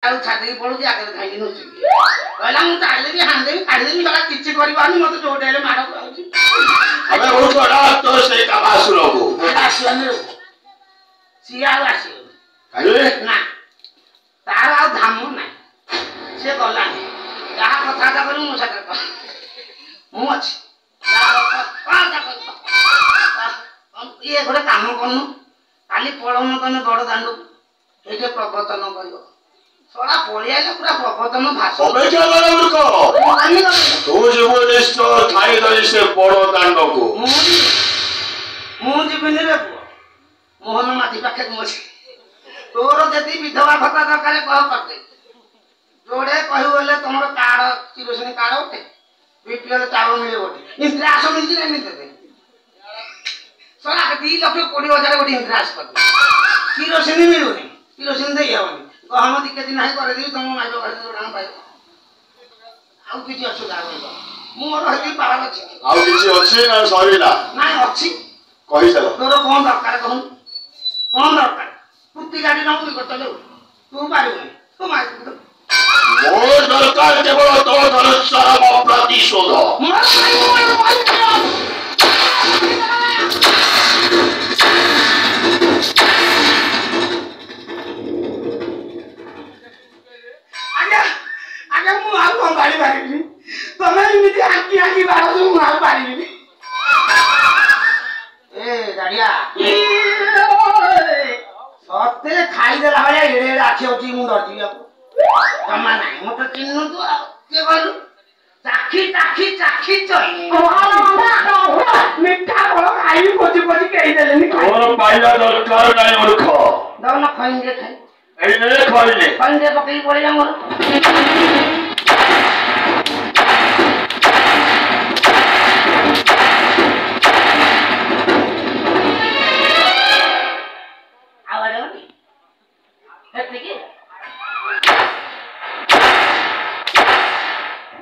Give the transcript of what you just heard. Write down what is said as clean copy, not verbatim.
ଆଉ ଛାଡ଼ିକି ପଳଉଛି ଆଗରେ ଖାଇକି ନୁଚିକି କହିଲା ମୁଁ ଚାଲିଦେବି ହାଣିଦେବି କାଢିଦେବି ସଲା କିଛି କରିବାନି ମତେ ଯୋଉଠି ହେଲେ ମାଡ଼ ଖାଉଛି ଆସିବନି ସିଏ ଆଉ ଆସିବନି ନା ତାର ଆଉ ଧାମ ନାହିଁ ସିଏ ଗଲାନି ଯାହା କଥାବାର୍ତ୍ତା କରିବୁ ମୋ ସାଥିରେ କହ ମୁଁ ଅଛି ଇଏ ଗୋଟେ କାମ କରୁନୁ କାଲି ପଳଉନ ତମେ ବଡ଼ ଦାଣ୍ଡକୁ ଏଇଠି ପ୍ରବର୍ତ୍ତନ କରିବ ସଳା ପଳିଆଇଲେ ପୁରା ପ୍ରବର୍ତ୍ତନ ଭାଷଣ ମୁଁ ଯିବିନି ରେ ପୁଅ ମୋହନ ମାଝି ପାଖରେ ମୁଁ ଅଛି ତୋର ଯଦି ବିଧବା ଭତ୍ତା ଦରକାର କହ କରିଦେ ଯୋଡ଼େ କହିବୁ ହେଲେ ତମର କାର୍ଡ କିରୋସିନି କାର୍ଡ ଗୋଟେ ବିପିଏଲ ଚାଉଳ ମିଳିବ ଗୋଟେ ଇନ୍ଦିରାସ ମିଳିଛି ନା ଏମିତି ଦେବେ ସଳା 2,20,000 ଗୋଟେ ଇନ୍ଦିରାସ କରିଦେ କିରୋସିନି ମିଳୁନି କିରୋସିନି ଦେଇ ହବନି ଗହମ 2 କେଜି ନାହିଁ କରିଦେବି ତମ ମାଇବ ଘରେ ଯୋଉଟା ପାଇବ ଆଉ କିଛି ଅସୁବିଧା ହବନି ମୁଁ ମୋର ହେତିକି ପାୱାର ଅଛି ଆଉ କିଛି ଅଛି ନା ସରିଲା ନାଇଁ ଅଛି କହିଚାଲ ତୋର କଣ ଦରକାର କହୁନୁ କଣ ଦରକାର କୁର୍ତ୍ତି ଗାଡ଼ି ନବୁ କରିଦେଲେ ତୁ ପାରିବୁନି ତୁ ମାରିବୁ ମୋ ଦରକାର କେବଳ ତୋ ଧନୁଷ୍ୟର ପ୍ରତିଶୋଧ ଆଜ୍ଞା ମୁଁ ଆଉ କଣ ବାଡ଼ି ପାରିବିନି ତମେ ଏମିତି ଆଙ୍କି ଆଙ୍କି ବାଡ଼ୁଛ ମୁଁ ଆଉ ପାରିବିନି ଏ ଗାଡ଼ିଆ ସତେ ଖାଇଦେଲା ଭଳିଆ ଏଡ଼େ ଏଡ଼େ ଆଖି ଅଛି ମୁଁ ଡରିଯିବି ଆଉ ଜମା ନାହିଁ ମତେ ଚିହ୍ନୁ ତୁ ଆଉ କିଏ କହିଲୁ ଚାଖି ଚାଖି ଚାଖି ଚଇନି ମିଠା ଫଳ ଖାଇବି ପୋଛି ପୋଛି କେହି ଦେଲେନି ମୋର ପାଇବା ଦରକାର ନାହିଁ ମୂର୍ଖ ଦଉନ ଖଇନିରେ ଖାଇ ଏଇ ନେ ଖଇନି ଖଇନିରେ ପକେଇକି ପଳେଇଲା ମୋର ଆଉ ଆଡ଼େ ଏତିକି